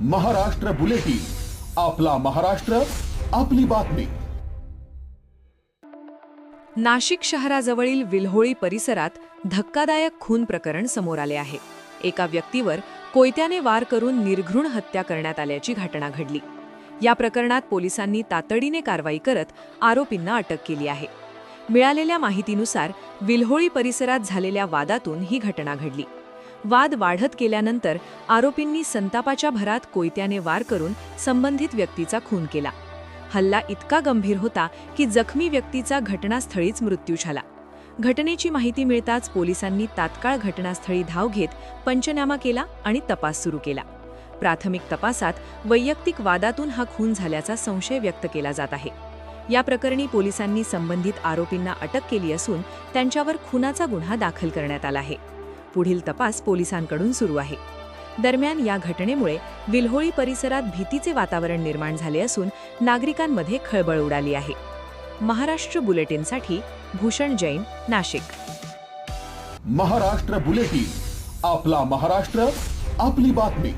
Maharashtra bulletin, आपला महाराष्ट्र, आपली बातमी. नाशिक शहराजवळील विल्होळी परिसरात धक्कादायक खून प्रकरण समोर आले आहे. एका व्यक्तीवर कोयत्याने वार करून निर्घृण हत्या करण्यात आल्याची घटना घडली. या प्रकरणात पोलिसांनी तातडीने कारवाई करत आरोपींना अटक केली आहे. मिळालेल्या माहितीनुसार विल्होळी परिसरात झालेल्या वादातून ही घटना घडली. वाद वाढत गेल्यानंतर आरोपींनी संतापाच्या भरात कोयत्याने वार करून संबंधित व्यक्तीचा खून केला. हल्ला इतका गंभीर होता की जखमी व्यक्तीचा घटनास्थळीच मृत्यू झाला. घटनेची माहिती मिळताच पोलिसांनी तात्काळ घटनास्थळी धाव घेत पंचनामा केला आणि तपास सुरू केला. प्राथमिक तपासात वैयक्तिक वादातून हा खून झाल्याचा संशय व्यक्त केला जात आहे. या प्रकरणी पोलिसांनी संबंधित आरोपींना अटक केली असून त्यांच्यावर खुनाचा गुन्हा दाखल करण्यात आला आहे. पुढील तपास पोलिसांकडून सुरू आहे. दरम्यान या घटनेमुळे विल्होळी परिसरात भीतीचे वातावरण निर्माण झाले असून नागरिकांमध्ये खळबळ उडाली आहे. महाराष्ट्र बुलेटिनसाठी भूषण जैन, नाशिक. महाराष्ट्र बुलेटिन, आपला महाराष्ट्र, आपली बातमी.